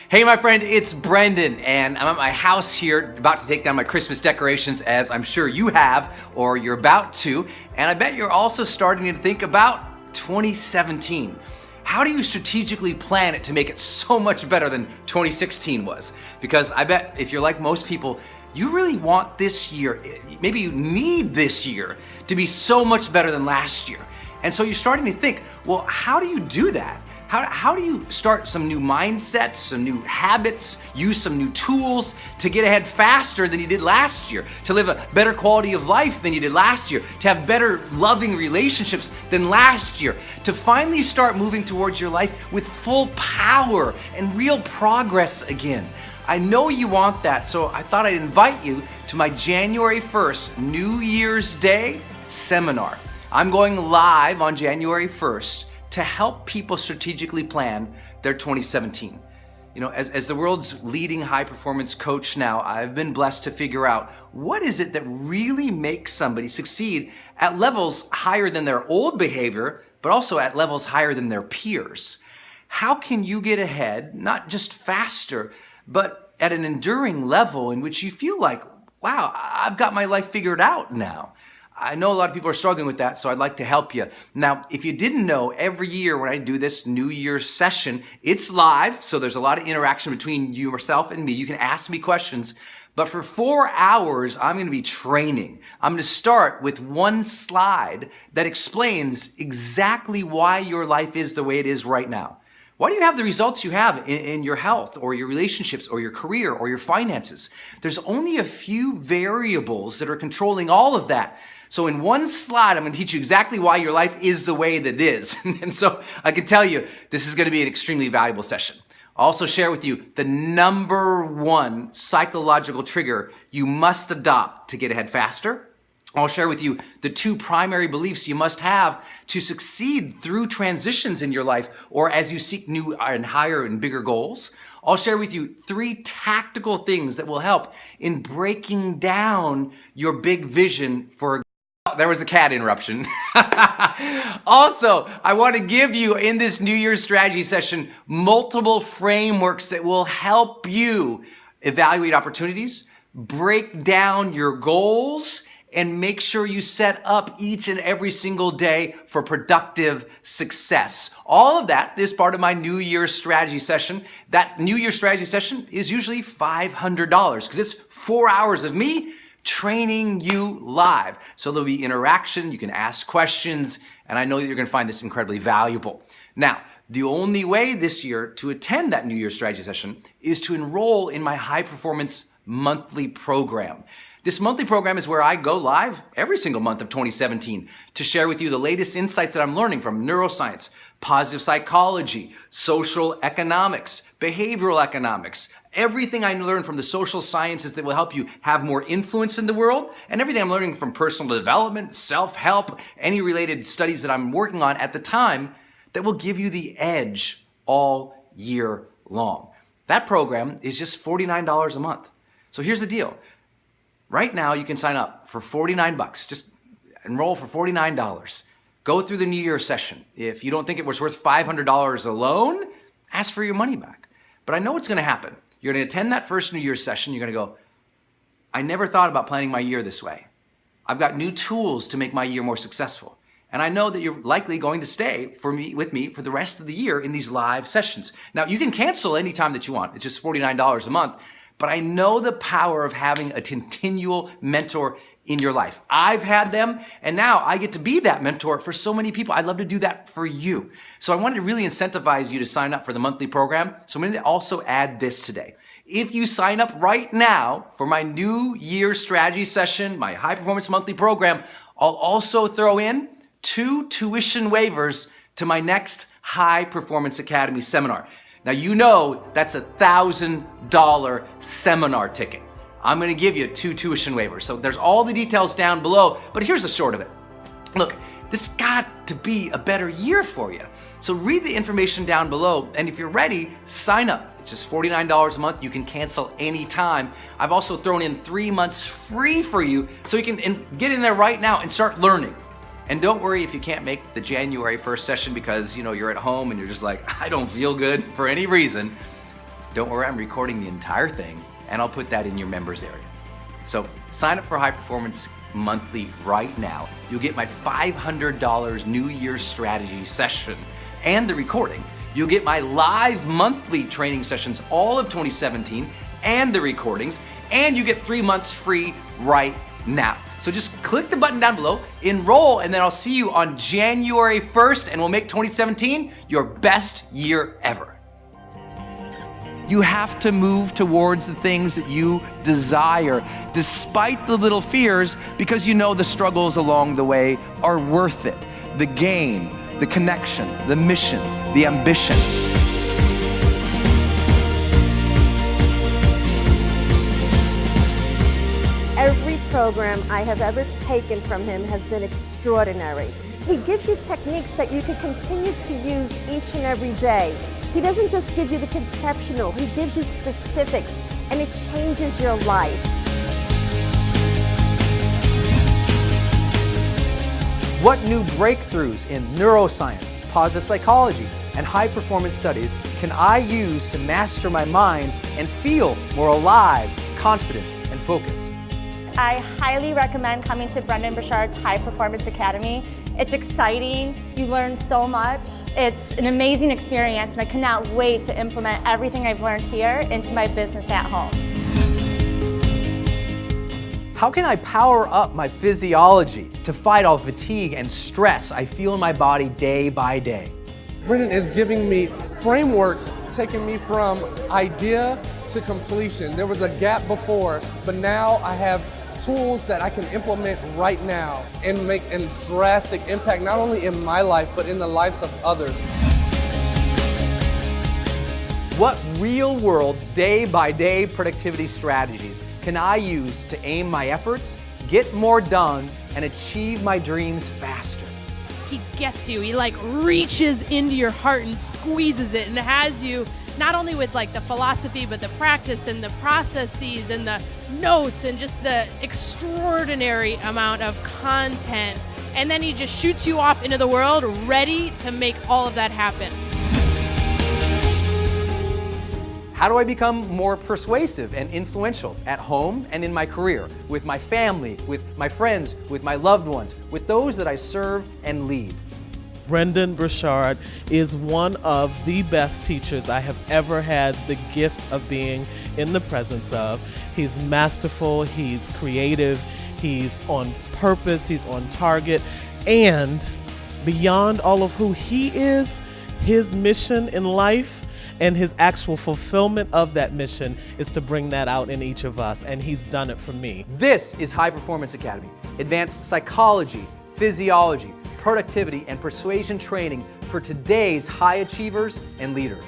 Hey my friend, it's Brendan and I'm at my house here about to take down my Christmas decorations, as I'm sure you have or you're about to, and I bet you're also starting to think about 2017. How do you strategically plan it to make it so much better than 2016 was? Because I bet if you're like most people, you really want this year, maybe you need this year to be so much better than last year. And so you're starting to think, well, how do you do that? How do you start some new mindsets, some new habits, use some new tools to get ahead faster than you did last year, to live a better quality of life than you did last year, to have better loving relationships than last year, to finally start moving towards your life with full power and real progress again? I know you want that, so I thought I'd invite you to my January 1st, New Year's Day seminar. I'm going live on January 1st to help people strategically plan their 2017. You know, as the world's leading high performance coach now, I've been blessed to figure out what is it that really makes somebody succeed at levels higher than their old behavior, but also at levels higher than their peers. How can you get ahead, not just faster, but at an enduring level in which you feel like, wow, I've got my life figured out now? I know a lot of people are struggling with that, so I'd like to help you. Now, if you didn't know, every year when I do this New Year's session, it's live, so there's a lot of interaction between you, yourself, and me. You can ask me questions, but for 4 hours, I'm gonna be training. I'm gonna start with one slide that explains exactly why your life is the way it is right now. Why do you have the results you have in your health or your relationships or your career or your finances? There's only a few variables that are controlling all of that. So in one slide, I'm going to teach you exactly why your life is the way that it is. And so I can tell you, this is going to be an extremely valuable session. I'll also share with you the #1 psychological trigger you must adopt to get ahead faster. I'll share with you the 2 primary beliefs you must have to succeed through transitions in your life or as you seek new and higher and bigger goals. I'll share with you 3 tactical things that will help in breaking down your big vision for there was a cat interruption. Also, I want to give you in this New Year's strategy session multiple frameworks that will help you evaluate opportunities, break down your goals, and make sure you set up each and every single day for productive success. All of that is part of my New Year's strategy session. That New Year's strategy session is usually $500 because it's 4 hours of me training you live. So there'll be interaction, you can ask questions, and I know that you're gonna find this incredibly valuable. Now, the only way this year to attend that New Year's strategy session is to enroll in my High Performance Monthly program. This monthly program is where I go live every single month of 2017 to share with you the latest insights that I'm learning from neuroscience, positive psychology, social economics, behavioral economics, everything I learned from the social sciences that will help you have more influence in the world, and everything I'm learning from personal development, self-help, any related studies that I'm working on at the time that will give you the edge all year long. That program is just $49 a month. So here's the deal. Right now, you can sign up for $49. Just enroll for $49. Go through the New Year session. If you don't think it was worth $500 alone, ask for your money back. But I know what's gonna happen. You're gonna attend that first New Year's session. You're gonna go, I never thought about planning my year this way. I've got new tools to make my year more successful. And I know that you're likely going to stay with me for the rest of the year in these live sessions. Now, you can cancel anytime that you want. It's just $49 a month. But I know the power of having a continual mentor in your life. I've had them, and now I get to be that mentor for so many people. I'd love to do that for you. So I wanted to really incentivize you to sign up for the monthly program. So I'm going to also add this today. If you sign up right now for my New Year strategy session, my High Performance Monthly program, I'll also throw in 2 tuition waivers to my next High Performance Academy seminar. Now, you know that's a $1,000 seminar ticket. I'm gonna give you 2 tuition waivers. So there's all the details down below, but here's the short of it. Look, this got to be a better year for you. So read the information down below, and if you're ready, sign up. It's just $49 a month. You can cancel anytime. I've also thrown in 3 months free for you, so you can get in there right now and start learning. And don't worry if you can't make the January 1st session because you're at home and you're just like, I don't feel good for any reason. Don't worry, I'm recording the entire thing, and I'll put that in your members area. So sign up for High Performance Monthly right now. You'll get my $500 New Year's strategy session and the recording. You'll get my live monthly training sessions, all of 2017, and the recordings, and you get 3 months free right now. So just click the button down below, enroll, and then I'll see you on January 1st, and we'll make 2017 your best year ever. You have to move towards the things that you desire, despite the little fears, because you know the struggles along the way are worth it. The gain, the connection, the mission, the ambition. Every program I have ever taken from him has been extraordinary. He gives you techniques that you can continue to use each and every day. He doesn't just give you the conceptual, he gives you specifics, and it changes your life. What new breakthroughs in neuroscience, positive psychology, and high performance studies can I use to master my mind and feel more alive, confident, and focused? I highly recommend coming to Brendan Burchard's High Performance Academy. It's exciting, you learn so much. It's an amazing experience, and I cannot wait to implement everything I've learned here into my business at home. How can I power up my physiology to fight all fatigue and stress I feel in my body day by day? Brendan is giving me frameworks, taking me from idea to completion. There was a gap before, but now I have tools that I can implement right now and make a drastic impact, not only in my life, but in the lives of others. What real-world, day-by-day productivity strategies can I use to aim my efforts, get more done, and achieve my dreams faster? He gets you. He like reaches into your heart and squeezes it and has you not only with like the philosophy, but the practice and the processes and the notes and just the extraordinary amount of content. And then he just shoots you off into the world ready to make all of that happen. How do I become more persuasive and influential at home and in my career, with my family, with my friends, with my loved ones, with those that I serve and lead? Brendan Burchard is one of the best teachers I have ever had the gift of being in the presence of. He's masterful, he's creative, he's on purpose, he's on target, and beyond all of who he is, his mission in life and his actual fulfillment of that mission is to bring that out in each of us, and he's done it for me. This is High Performance Academy, advanced psychology, physiology, productivity, and persuasion training for today's high achievers and leaders.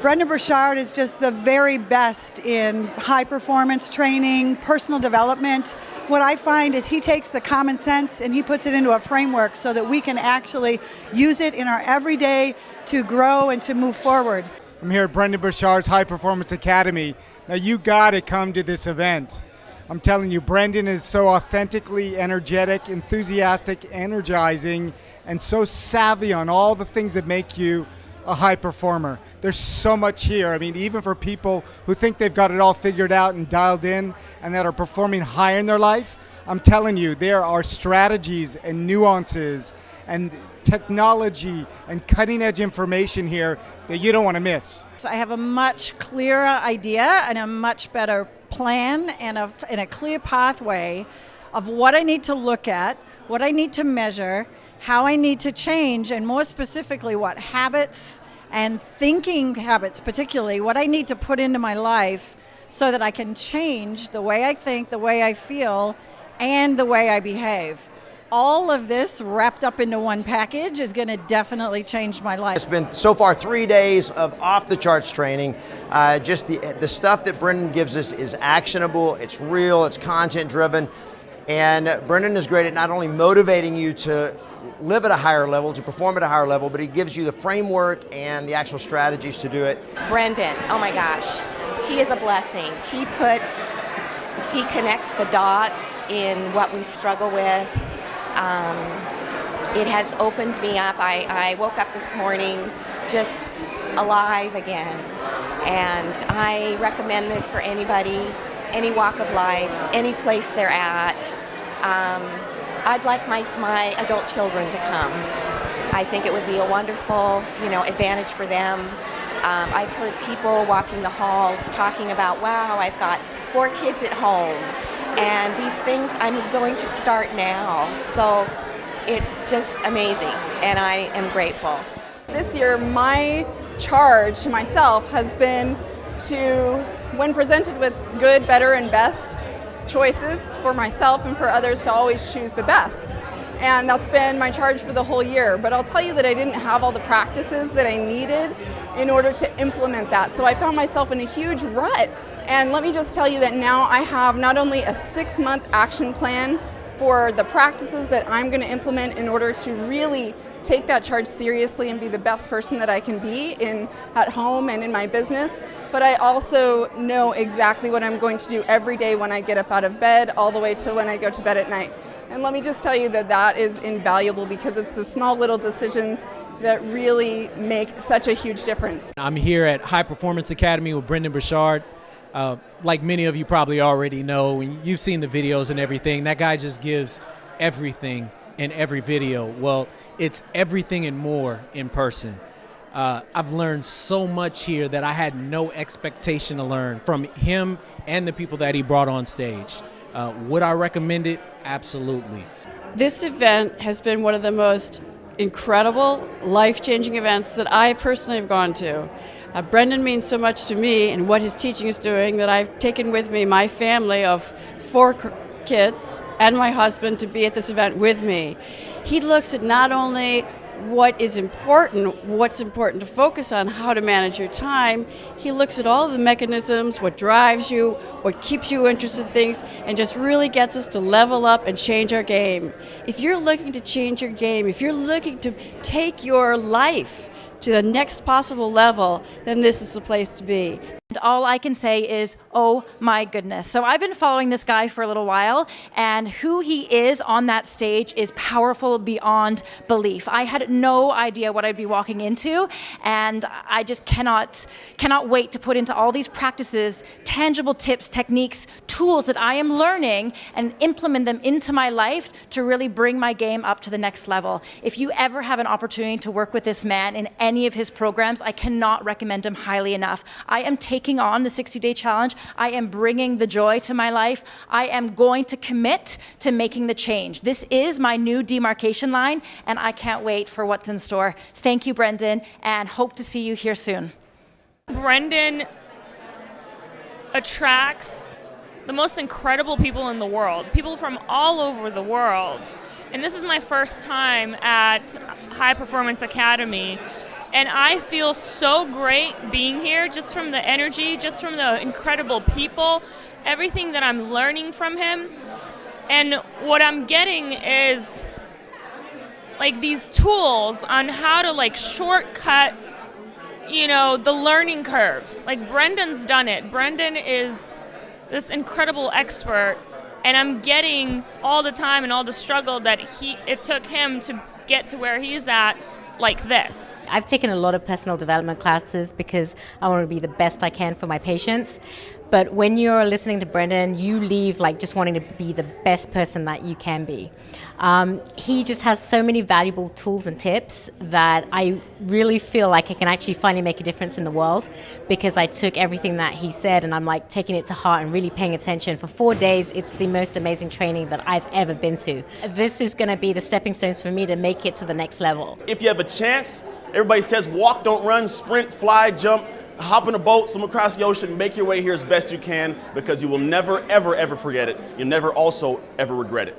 Brendan Burchard is just the very best in high performance training, personal development. What I find is he takes the common sense and he puts it into a framework so that we can actually use it in our everyday to grow and to move forward. I'm here at Brendan Burchard's High Performance Academy. Now you gotta come to this event. I'm telling you, Brendan is so authentically energetic, enthusiastic, energizing, and so savvy on all the things that make you a high performer. There's so much here. I mean, even for people who think they've got it all figured out and dialed in and that are performing high in their life, I'm telling you, there are strategies and nuances and technology and cutting edge information here that you don't want to miss. I have a much clearer idea and a much better plan and a clear pathway of what I need to look at, what I need to measure, how I need to change, and more specifically what habits and thinking habits particularly, what I need to put into my life so that I can change the way I think, the way I feel, and the way I behave. All of this wrapped up into one package is going to definitely change my life. It's been so far 3 days of off-the-charts training. Just the stuff that Brendan gives us is actionable, it's real, it's content-driven, and Brendan is great at not only motivating you to live at a higher level, to perform at a higher level, but he gives you the framework and the actual strategies to do it. Brendan, oh my gosh, he is a blessing. He connects the dots in what we struggle with It has opened me up. I woke up this morning just alive again. And I recommend this for anybody, any walk of life, any place they're at. I'd like my adult children to come. I think it would be a wonderful, advantage for them. I've heard people walking the halls talking about, wow, I've got 4 kids at home, and these things I'm going to start now. So it's just amazing, and I am grateful. This year, my charge to myself has been to, when presented with good, better, and best choices for myself and for others, to always choose the best. And that's been my charge for the whole year. But I'll tell you that I didn't have all the practices that I needed in order to implement that. So I found myself in a huge rut. And let me just tell you that now I have not only a 6-month action plan for the practices that I'm going to implement in order to really take that charge seriously and be the best person that I can be at home and in my business. But I also know exactly what I'm going to do every day when I get up out of bed, all the way to when I go to bed at night. And let me just tell you that that is invaluable, because it's the small little decisions that really make such a huge difference. I'm here at High Performance Academy with Brendan Burchard. Like many of you probably already know, when you've seen the videos and everything, that guy just gives everything in every video. Well, it's everything and more in person. I've learned so much here that I had no expectation to learn from him and the people that he brought on stage. Would I recommend it? Absolutely. This event has been one of the most incredible, life-changing events that I personally have gone to. Brendan means so much to me and what his teaching is doing that I've taken with me my family of 4 kids and my husband to be at this event with me. He looks at not only what's important to focus on, how to manage your time. He looks at all the mechanisms, what drives you, what keeps you interested in things, and just really gets us to level up and change our game. If you're looking to change your game, if you're looking to take your life to the next possible level, then this is the place to be. All I can say is, oh my goodness. So I've been following this guy for a little while, and who he is on that stage is powerful beyond belief. I had no idea what I'd be walking into, and I just cannot wait to put into all these practices tangible tips, techniques, tools that I am learning and implement them into my life to really bring my game up to the next level. If you ever have an opportunity to work with this man in any of his programs, I cannot recommend him highly enough. I am taking on the 60-day challenge. I am bringing the joy to my life. I am going to commit to making the change. This is my new demarcation line, and I can't wait for what's in store. Thank you, Brendan, and hope to see you here soon. Brendan attracts the most incredible people in the world, people from all over the world. And this is my first time at High Performance Academy. And I feel so great being here, just from the energy, just from the incredible people, everything that I'm learning from him. And what I'm getting is like these tools on how to shortcut, the learning curve. Like Brendan's done it. Brendan is this incredible expert, and I'm getting all the time and all the struggle that it took him to get to where he's at. Like this. I've taken a lot of personal development classes because I want to be the best I can for my patients. But when you're listening to Brendan, you leave just wanting to be the best person that you can be. He just has so many valuable tools and tips that I really feel like I can actually finally make a difference in the world, because I took everything that he said and I'm taking it to heart and really paying attention. For 4 days, it's the most amazing training that I've ever been to. This is going to be the stepping stones for me to make it to the next level. If you have a chance, everybody says walk, don't run, sprint, fly, jump, hop in a boat, swim across the ocean, make your way here as best you can, because you will never, ever, ever forget it. You'll never also ever regret it.